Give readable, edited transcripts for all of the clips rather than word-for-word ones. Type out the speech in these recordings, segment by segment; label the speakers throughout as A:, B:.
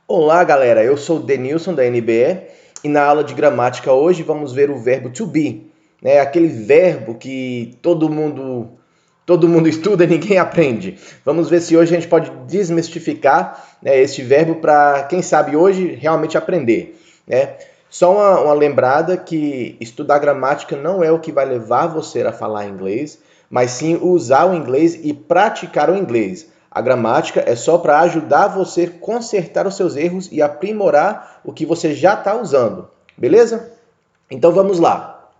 A: Olá, galera. Eu sou o Denilson da NBE e na aula de gramática hoje vamos ver o verbo to be, né? Aquele verbo que todo mundo estuda e ninguém aprende. Vamos ver se hoje a gente pode desmistificar, né, este verbo para quem sabe hoje realmente aprender, né? Só uma lembrada que estudar gramática não é o que vai levar você a falar inglês, mas sim usar o inglês e praticar o inglês. A gramática é só para ajudar você a consertar os seus erros e aprimorar o que você já está usando, beleza? Então vamos lá.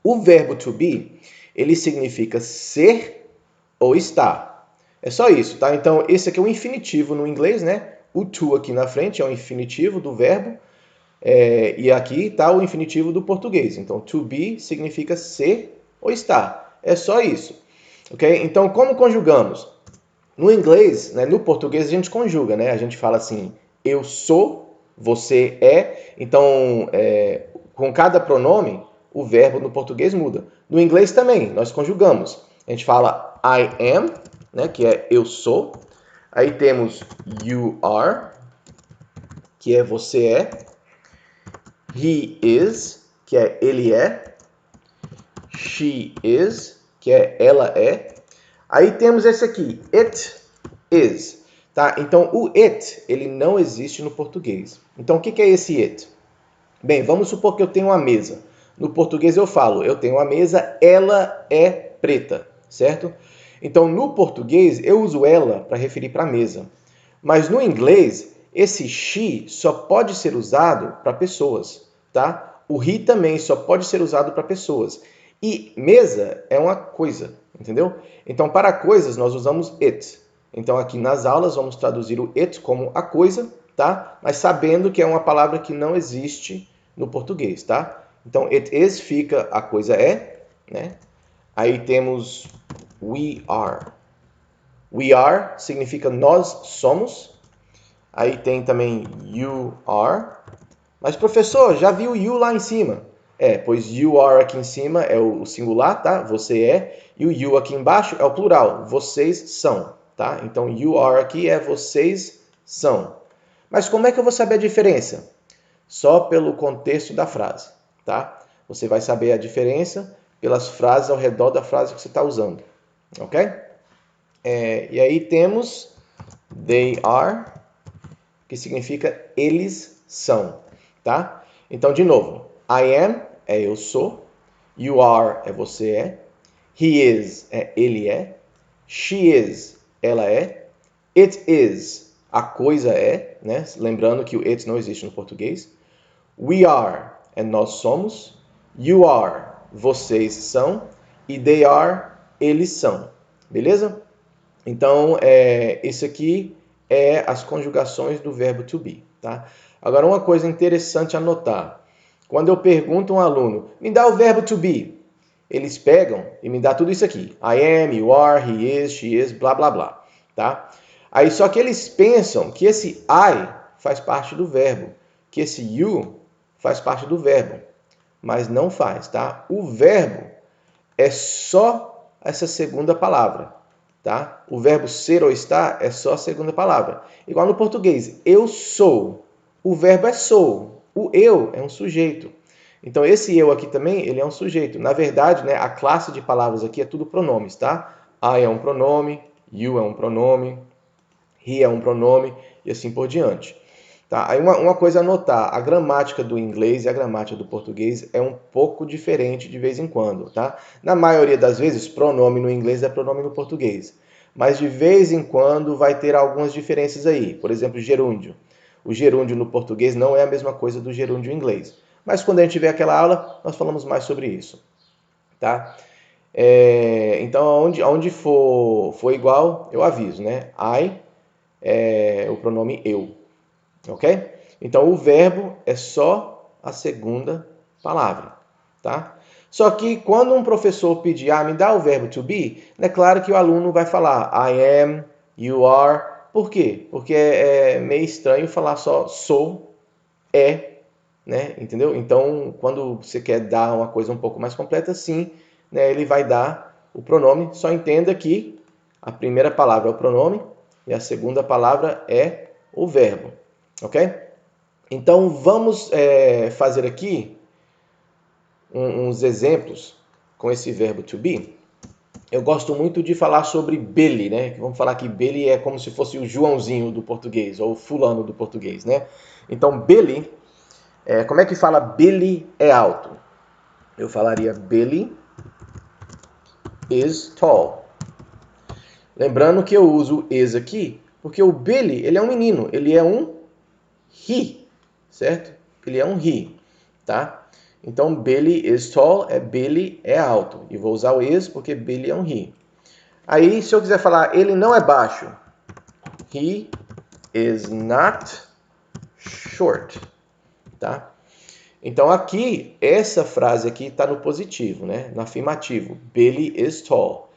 A: O verbo to be, ele significa ser ou estar. É só isso, tá? Então esse aqui é o infinitivo no inglês, né? O to aqui na frente é o infinitivo do verbo e aqui está o infinitivo do português. Então to be significa ser ou estar. É só isso, ok? Então como conjugamos? No inglês, né, no português a gente conjuga, né? A gente fala assim, eu sou, você é. Então, com cada pronome, o verbo no português muda. No inglês também, nós conjugamos. A gente fala I am, né, que é eu sou. Aí temos you are, que é você é. He is, que é ele é. She is, que é ela é. Aí temos esse aqui, it is, tá? Então o it, ele não existe no português. Então o que é esse it? Bem, vamos supor que eu tenho uma mesa. No português eu falo, eu tenho uma mesa, ela é preta, certo? Então no português eu uso ela para referir para a mesa. Mas no inglês, esse she só pode ser usado para pessoas, tá? O he também só pode ser usado para pessoas. E mesa é uma coisa, entendeu? Então, para coisas, nós usamos it. Então, aqui nas aulas, vamos traduzir o it como a coisa, tá? Mas sabendo que é uma palavra que não existe no português, tá? Então, it is fica a coisa é, né? Aí temos we are. We are significa nós somos. Aí tem também you are. Mas, professor, já vi o you lá em cima. Pois you are aqui em cima é o singular, tá? Você é. E o you aqui embaixo é o plural. Vocês são, tá? Então, you are aqui é vocês são. Mas como é que eu vou saber a diferença? Só pelo contexto da frase, tá? Você vai saber a diferença pelas frases ao redor da frase que você está usando, ok? E aí temos they are, que significa eles são, tá? Então, de novo, I am é eu sou, you are é você é, he is é ele é, she is ela é, it is a coisa é, né? Lembrando que o it não existe no português. We are é nós somos, you are vocês são e they are eles são, beleza? Então, isso aqui é as conjugações do verbo to be, tá? Agora, uma coisa interessante a notar. Quando eu pergunto a um aluno, me dá o verbo to be, eles pegam e me dá tudo isso aqui. I am, you are, he is, she is, blá, blá, blá, tá? Aí, só que eles pensam que esse I faz parte do verbo, que esse you faz parte do verbo, mas não faz, tá? O verbo é só essa segunda palavra, tá? O verbo ser ou estar é só a segunda palavra. Igual no português, eu sou. O verbo é sou. O eu é um sujeito. Então, esse eu aqui também, ele é um sujeito. Na verdade, né, a classe de palavras aqui é tudo pronomes, tá? I é um pronome, you é um pronome, he é um pronome e assim por diante. Tá? Aí uma coisa a notar, a gramática do inglês e a gramática do português é um pouco diferente de vez em quando, tá? Na maioria das vezes, pronome no inglês é pronome no português. Mas de vez em quando vai ter algumas diferenças aí. Por exemplo, gerúndio. O gerúndio no português não é a mesma coisa do gerúndio em inglês. Mas quando a gente vê aquela aula, nós falamos mais sobre isso, tá? Então, onde for igual, eu aviso, né? I é o pronome eu. Ok? Então, o verbo é só a segunda palavra, tá? Só que quando um professor pedir, me dá o verbo to be, é claro que o aluno vai falar I am, you are. Por quê? Porque é meio estranho falar só sou, é, né? Entendeu? Então, quando você quer dar uma coisa um pouco mais completa, sim, né, ele vai dar o pronome. Só entenda que a primeira palavra é o pronome e a segunda palavra é o verbo. ok? Então vamos fazer aqui uns exemplos com esse verbo to be. Eu gosto muito de falar sobre Billy, né? Vamos falar que Billy é como se fosse o Joãozinho do português, ou o fulano do português, né? Então Billy, como é que fala Billy é alto? Eu falaria Billy is tall. Lembrando que eu uso is aqui, porque o Billy, ele é um menino, ele é um he, certo? Ele é um he, tá? Então, Billy is tall Billy é alto. E vou usar o is porque Billy é um he. Aí, se eu quiser falar ele não é baixo, he is not short, tá? Então, aqui, essa frase aqui está no positivo, né? No afirmativo. Billy is tall.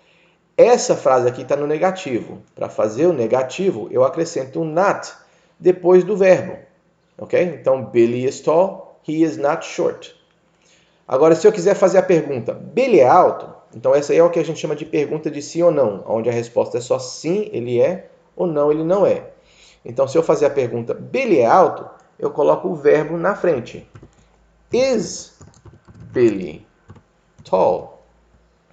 A: Essa frase aqui está no negativo. Para fazer o negativo, eu acrescento um not depois do verbo. Ok? Então, Billy is tall, he is not short. Agora, se eu quiser fazer a pergunta, Billy é alto? Então, essa aí é o que a gente chama de pergunta de sim ou não, onde a resposta é só sim, ele é, ou não, ele não é. Então, se eu fazer a pergunta, Billy é alto? Eu coloco o verbo na frente. Is Billy tall?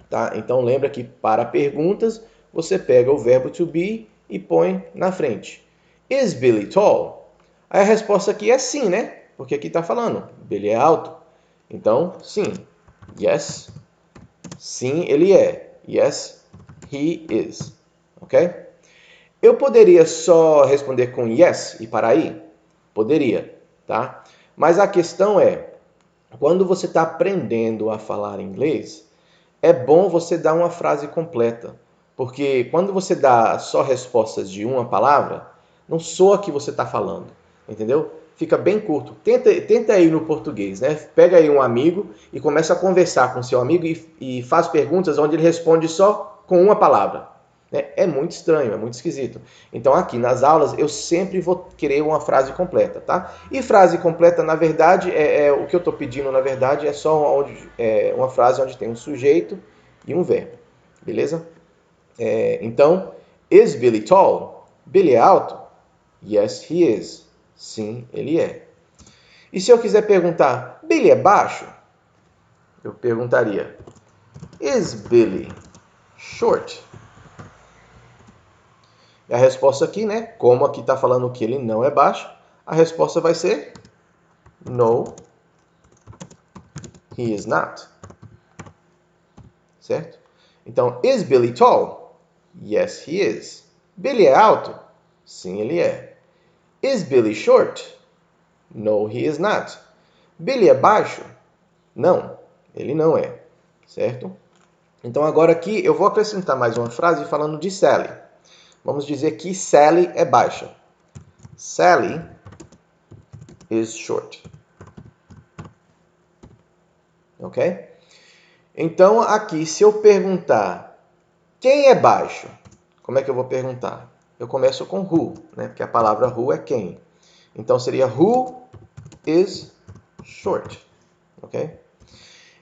A: Tá? Então lembra que para perguntas você pega o verbo to be e põe na frente. Is Billy tall? Aí a resposta aqui é sim, né? Porque aqui está falando, Billy é alto. Então, sim. Yes. Sim, ele é. Yes, he is. Ok? Eu poderia só responder com yes e parar aí? Poderia, tá? Mas a questão é, quando você está aprendendo a falar inglês, é bom você dar uma frase completa, porque quando você dá só respostas de uma palavra, não soa que você está falando, entendeu? Fica bem curto. Tenta aí no português, né? Pega aí um amigo e começa a conversar com seu amigo e faz perguntas onde ele responde só com uma palavra. É muito estranho, é muito esquisito. Então aqui nas aulas eu sempre vou querer uma frase completa, tá? E frase completa, na verdade, o que eu estou pedindo, na verdade, é só uma frase onde tem um sujeito e um verbo, beleza? Então, is Billy tall? Billy é alto? Yes, he is. Sim, ele é. E se eu quiser perguntar, Billy é baixo? Eu perguntaria, is Billy short? E a resposta aqui, né? Como aqui está falando que ele não é baixo, a resposta vai ser no, he is not. Certo? Então, is Billy tall? Yes, he is. Billy é alto? Sim, ele é. Is Billy short? No, he is not. Billy é baixo? Não, ele não é. Certo? Então, agora aqui eu vou acrescentar mais uma frase falando de Sally. Vamos dizer que Sally é baixa. Sally is short. Ok? Então, aqui, se eu perguntar quem é baixo, como é que eu vou perguntar? Eu começo com who, né? Porque a palavra who é quem. Então, seria who is short. Ok?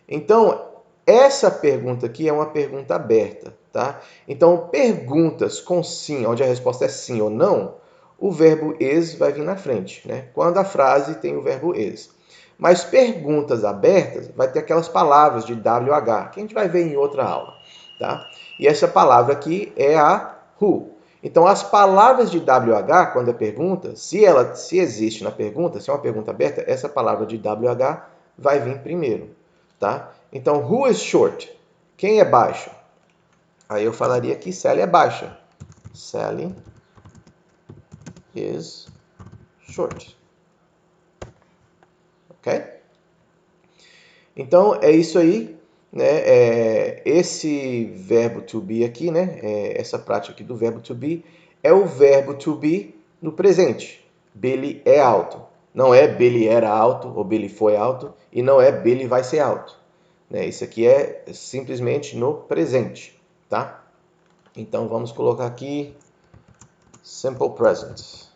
A: Então, essa pergunta aqui é uma pergunta aberta, tá? Então, perguntas com sim, onde a resposta é sim ou não, o verbo is vai vir na frente, né? Quando a frase tem o verbo is. Mas perguntas abertas vai ter aquelas palavras de WH, que a gente vai ver em outra aula, tá? E essa palavra aqui é a who. Então, as palavras de WH, quando é pergunta, se existe na pergunta, se é uma pergunta aberta, essa palavra de WH vai vir primeiro, tá? Então, who is short? Quem é baixo? Aí eu falaria que Sally é baixa. Sally is short. Ok? Então, é isso aí, né? Esse verbo to be aqui, né? Essa prática aqui do verbo to be é o verbo to be no presente. Billy é alto. Não é Billy era alto ou Billy foi alto e não é Billy vai ser alto. Né? Isso aqui é simplesmente no presente, tá? Então, vamos colocar aqui simple present.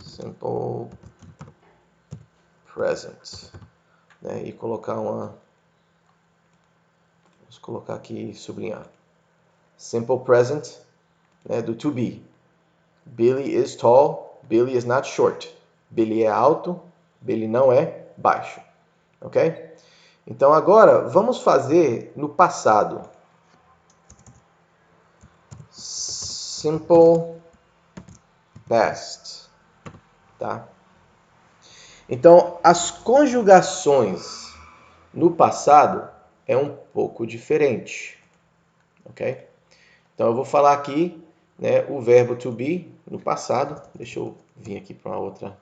A: Simple present. Né? E colocar vamos colocar aqui, sublinhar. Simple present, né, do to be. Billy is tall. Billy is not short. Billy é alto. Billy não é baixo. Ok? Então agora vamos fazer no passado. Simple past. Tá? Então as conjugações no passado é um pouco diferente. Ok? Então eu vou falar aqui, né, o verbo to be no passado. Deixa eu vir aqui para uma outra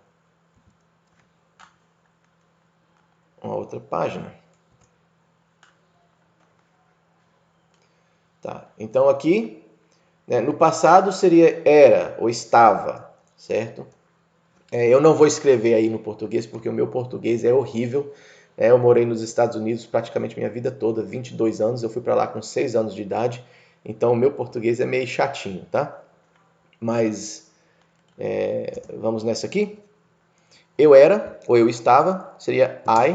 A: página. Tá? Então aqui, né, no passado seria era ou estava, certo? Eu não vou escrever aí no português porque o meu português é horrível. Eu morei nos Estados Unidos praticamente minha vida toda, 22 anos. Eu fui para lá com 6 anos de idade, então o meu português é meio chatinho, tá? Mas vamos nessa aqui. Eu era ou eu estava seria I.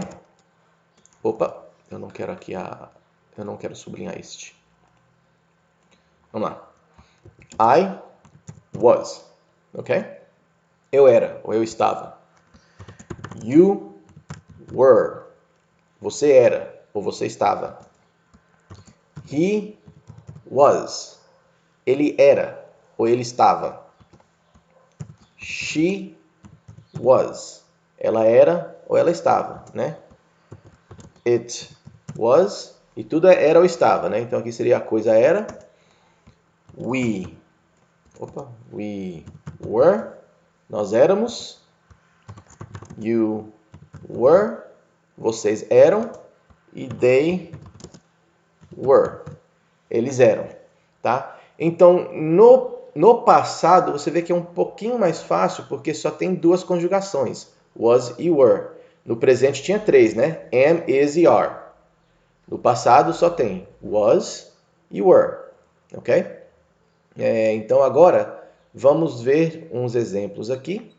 A: Opa, eu não quero aqui eu não quero sublinhar este. Vamos lá. I was, ok? Eu era ou eu estava. You were. Você era ou você estava. He was. Ele era ou ele estava. She was. Ela era ou ela estava, né? It was. E tudo era ou estava, né? Então aqui seria a coisa era. We were. Nós éramos. You were. Vocês eram. E they were. Eles eram, tá? Então, no passado, você vê que é um pouquinho mais fácil, porque só tem duas conjugações. Was e were. No presente tinha três, né? Am, is e are. No passado só tem was e were, ok? Então, agora, vamos ver uns exemplos aqui,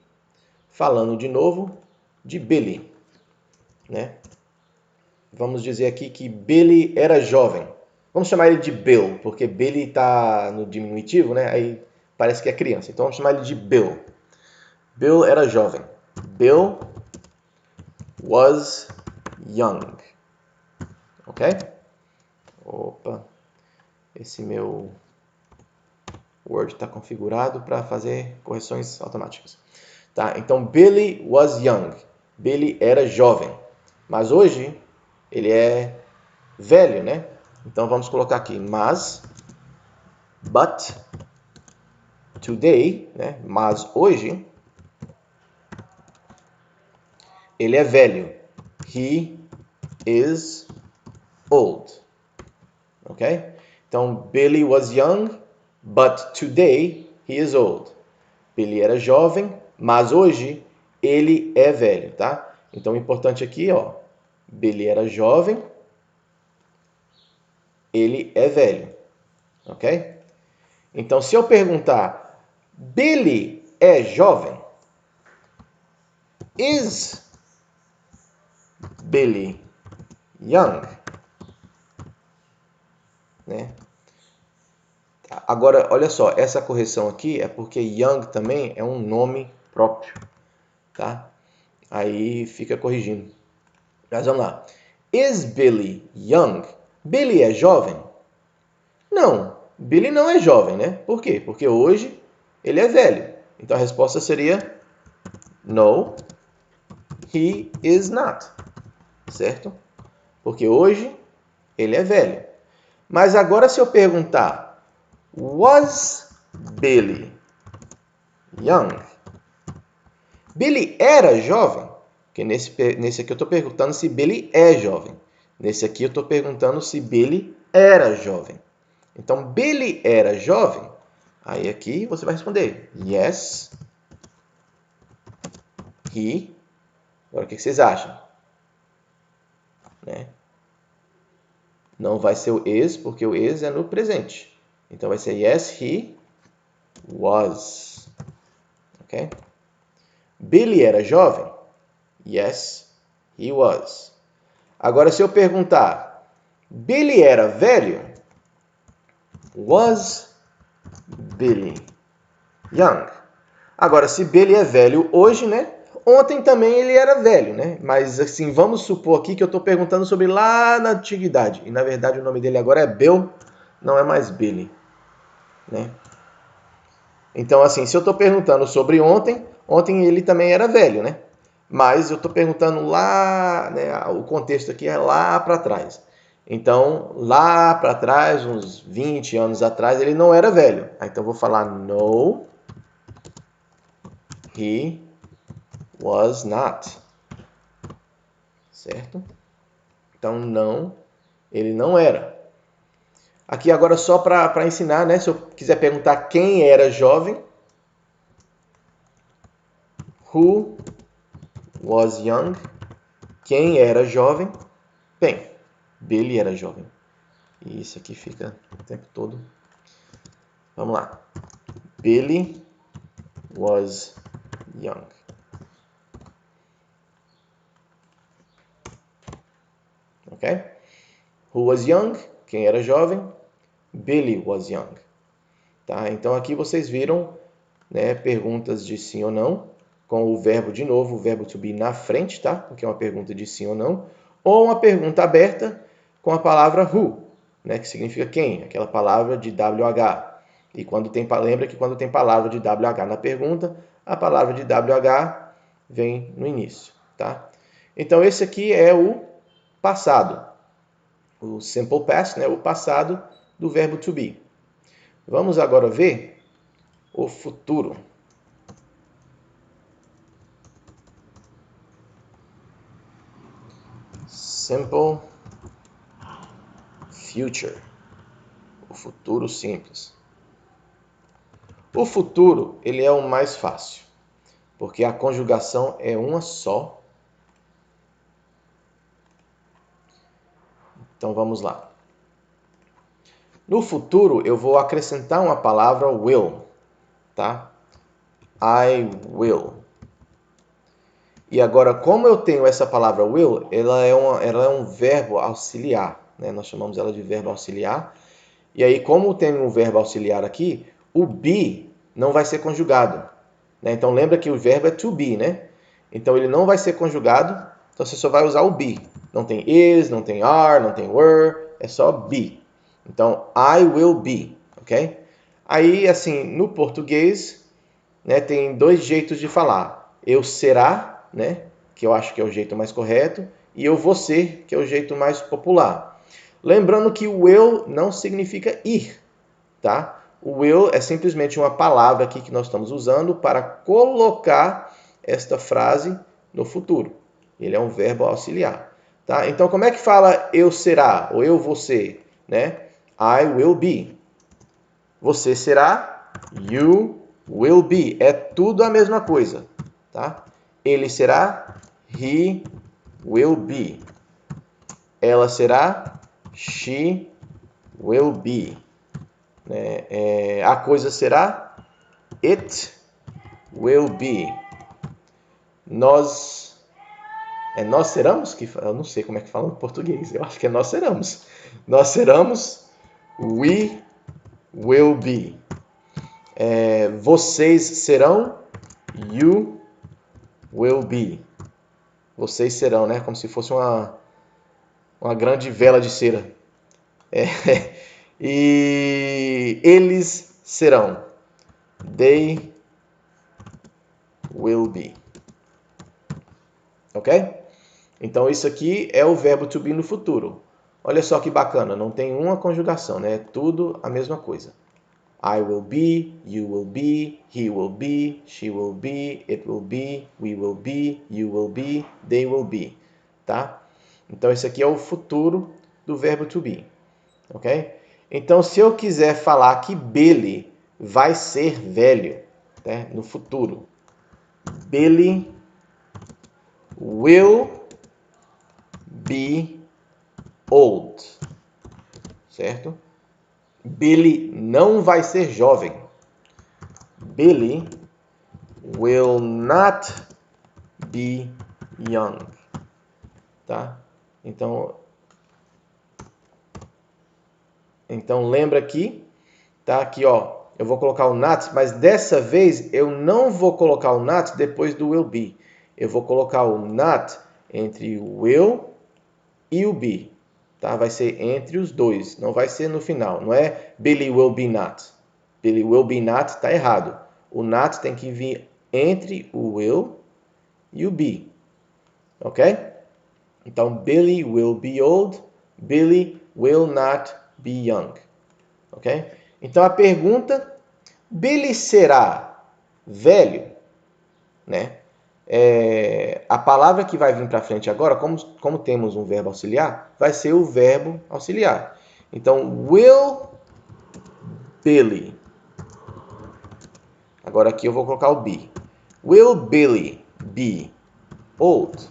A: falando de novo de Billy, né? Vamos dizer aqui que Billy era jovem. Vamos chamar ele de Bill, porque Billy está no diminutivo, né? Aí parece que é criança. Então vamos chamar ele de Bill. Bill era jovem. Bill was young. Ok? Opa, esse meu Word está configurado para fazer correções automáticas. Tá? Então Billy was young. Billy era jovem. Mas hoje ele é velho, né? Então vamos colocar aqui but today, né? Mas hoje ele é velho. He is old. Ok? Então Billy was young, but today he is old. Billy era jovem, mas hoje ele é velho, tá? Então o importante aqui, ó, Billy era jovem, ele é velho, ok? Então, se eu perguntar, Billy é jovem? Is Billy young? Né? Agora, olha só, essa correção aqui é porque young também é um nome próprio, tá? Aí fica corrigindo. Mas vamos lá. Is Billy young? Billy é jovem? Não, Billy não é jovem, né? Por quê? Porque hoje ele é velho. Então a resposta seria no, he is not. Certo? Porque hoje ele é velho. Mas agora se eu perguntar, was Billy young? Billy era jovem? Porque nesse aqui eu estou perguntando se Billy é jovem. Nesse aqui eu estou perguntando se Billy era jovem. Então, Billy era jovem? Aí aqui você vai responder yes, he. Agora o que vocês acham? Né? Não vai ser o is, porque o is é no presente. Então vai ser yes, he was. Ok? Billy era jovem? Yes, he was. Agora, se eu perguntar, Billy era velho? Was Billy young? Agora, se Billy é velho hoje, né? Ontem também ele era velho, né? Mas assim, vamos supor aqui que eu estou perguntando sobre lá na antiguidade. E na verdade o nome dele agora é Bill, não é mais Billy, né? Então assim, se eu estou perguntando sobre ontem, ontem ele também era velho, né? Mas eu estou perguntando lá, né? O contexto aqui é lá para trás. Então, lá para trás, uns 20 anos atrás, ele não era velho. Então, eu vou falar no, he was not. Certo? Então, não, ele não era. Aqui agora só para ensinar, né? Se eu quiser perguntar quem era jovem, who was young? Quem era jovem? Bem, Billy era jovem. E isso aqui fica o tempo todo. Vamos lá. Billy was young. Ok? Who was young? Quem era jovem? Billy was young. Tá? Então aqui vocês viram, né, perguntas de sim ou não, com o verbo de novo, o verbo to be na frente, tá? Porque é uma pergunta de sim ou não. Ou uma pergunta aberta com a palavra who, né, que significa quem, aquela palavra de WH. E lembra que quando tem palavra de WH na pergunta, a palavra de WH vem no início, tá? Então esse aqui é o passado, o simple past, né, o passado do verbo to be. Vamos agora ver o futuro. Simple future. O futuro simples. O futuro, ele é o mais fácil, porque a conjugação é uma só. Então vamos lá. No futuro, eu vou acrescentar uma palavra will, tá? I will. E agora, como eu tenho essa palavra will, ela é um verbo auxiliar, né? Nós chamamos ela de verbo auxiliar. E aí, como tem um verbo auxiliar aqui, o be não vai ser conjugado, né? Então, lembra que o verbo é to be, né? Então, ele não vai ser conjugado, então você só vai usar o be. Não tem is, não tem are, não tem were, é só be. Então, I will be, ok? Aí, assim, no português, né, tem dois jeitos de falar. Eu será, né, que eu acho que é o jeito mais correto, e eu vou ser, que é o jeito mais popular. Lembrando que o will não significa ir, tá? O will é simplesmente uma palavra aqui que nós estamos usando para colocar esta frase no futuro. Ele é um verbo auxiliar, tá? Então, como é que fala eu será ou eu vou ser, né? I will be. Você será, you will be. É tudo a mesma coisa, tá? Ele será, he will be. Ela será, she will be. A coisa será, it will be. Nós seramos? Eu não sei como é que fala em português. Eu acho que é nós seramos. Nós seramos, we will be. Vocês serão, you will be. Vocês serão, né? Como se fosse uma grande vela de cera. E eles serão. They will be. Ok? Então, isso aqui é o verbo to be no futuro. Olha só que bacana, não tem uma conjugação, né? É tudo a mesma coisa. I will be, you will be, he will be, she will be, it will be, we will be, you will be, they will be, tá? Então, esse aqui é o futuro do verbo to be, ok? Então, se eu quiser falar que Billy vai ser velho, né, no futuro, Billy will be old, certo? Billy não vai ser jovem. Billy will not be young, tá? Então lembra aqui, tá? Aqui, ó, eu vou colocar o not, mas dessa vez eu não vou colocar o not depois do will be. Eu vou colocar o not entre o will e o be. Tá? Vai ser entre os dois, não vai ser no final. Não é Billy will be not. Billy will be not está errado. O not tem que vir entre o will e o be. Ok? Então, Billy will be old. Billy will not be young. Ok? Então, a pergunta, Billy será velho? Né? A palavra que vai vir para frente agora, como temos um verbo auxiliar, vai ser o verbo auxiliar. Então, will Billy. Agora aqui eu vou colocar o be. Will Billy be old?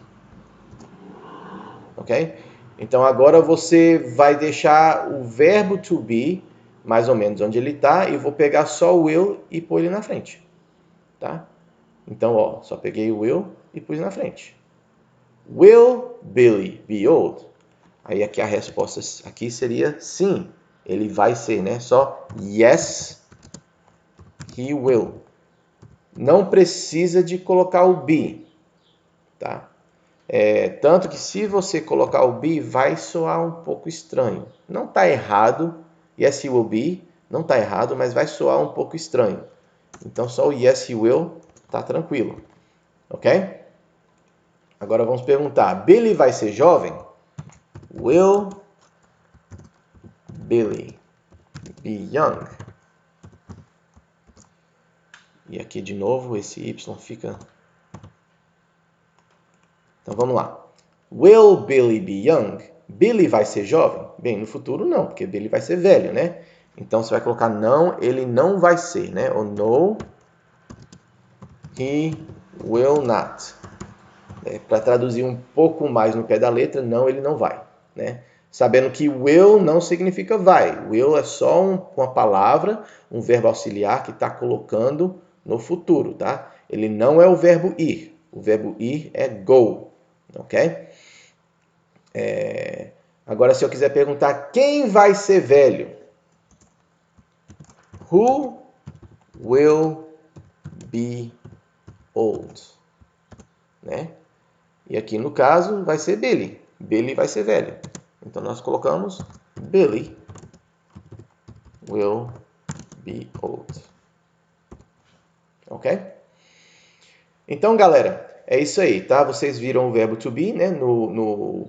A: Ok? Então agora você vai deixar o verbo to be mais ou menos onde ele está e vou pegar só o will e pôr ele na frente. Tá? Então, ó, só peguei o will e pus na frente. Will Billy be old? Aí aqui a resposta aqui seria sim, ele vai ser, né? Só yes, he will. Não precisa de colocar o be, tá? Tanto que se você colocar o be, vai soar um pouco estranho. Não está errado, yes, he will be, não está errado, mas vai soar um pouco estranho. Então só o yes, he will tá tranquilo, ok? Agora vamos perguntar, Billy vai ser jovem? Will Billy be young? E aqui de novo esse Y fica... Então vamos lá. Will Billy be young? Billy vai ser jovem? Bem, no futuro não, porque Billy vai ser velho, né? Então você vai colocar não, ele não vai ser, né? Ou no, he will not. Para traduzir um pouco mais no pé da letra, não, ele não vai, né? Sabendo que will não significa vai. Will é só uma palavra, um verbo auxiliar que está colocando no futuro, tá? Ele não é o verbo ir. O verbo ir é go, ok? Agora, se eu quiser perguntar quem vai ser velho? Who will be old? Né? E aqui no caso vai ser Billy. Billy vai ser velho. Então nós colocamos Billy will be old. Ok? Então, galera, é isso aí, tá? Vocês viram o verbo to be, né? No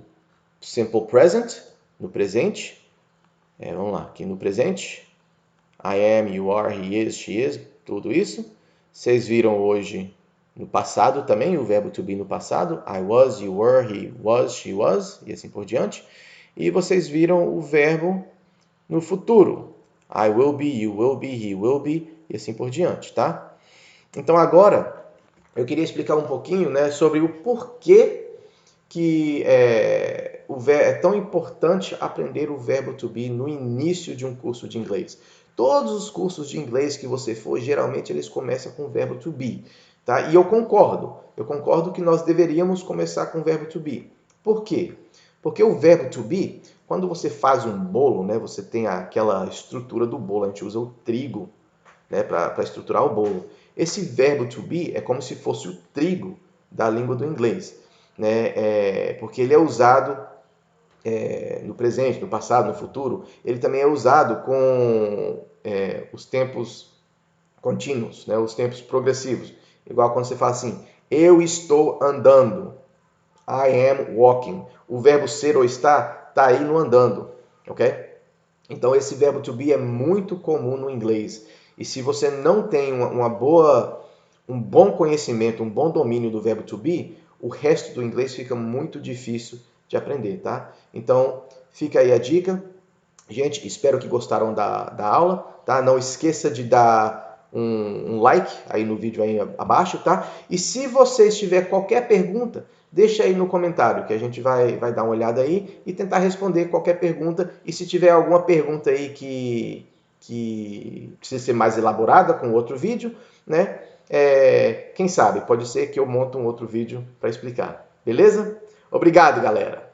A: simple present, no presente. Vamos lá, aqui no presente. I am, you are, he is, she is, tudo isso. Vocês viram hoje no passado também, o verbo to be no passado. I was, you were, he was, she was, e assim por diante. E vocês viram o verbo no futuro. I will be, you will be, he will be, e assim por diante, tá? Então agora, eu queria explicar um pouquinho, né, sobre o porquê que é tão importante aprender o verbo to be no início de um curso de inglês. Todos os cursos de inglês que você for, geralmente eles começam com o verbo to be. Tá? E eu concordo que nós deveríamos começar com o verbo to be. Por quê? Porque o verbo to be, quando você faz um bolo, né, você tem aquela estrutura do bolo, a gente usa o trigo, né, para estruturar o bolo. Esse verbo to be é como se fosse o trigo da língua do inglês, né? Porque ele é usado no presente, no passado, no futuro. Ele também é usado com os tempos contínuos, né, os tempos progressivos. Igual quando você fala assim, eu estou andando. I am walking. O verbo ser ou estar está aí no andando, ok? Então esse verbo to be é muito comum no inglês. E se você não tem um bom conhecimento, um bom domínio do verbo to be, o resto do inglês fica muito difícil de aprender, tá? Então fica aí a dica. Gente, espero que gostaram da aula, tá? Não esqueça de dar um like aí no vídeo aí abaixo, tá? E se você tiver qualquer pergunta, deixa aí no comentário, que a gente vai dar uma olhada aí e tentar responder qualquer pergunta. E se tiver alguma pergunta aí que precisa ser mais elaborada com outro vídeo, né? Quem sabe, pode ser que eu monte um outro vídeo para explicar. Beleza? Obrigado, galera!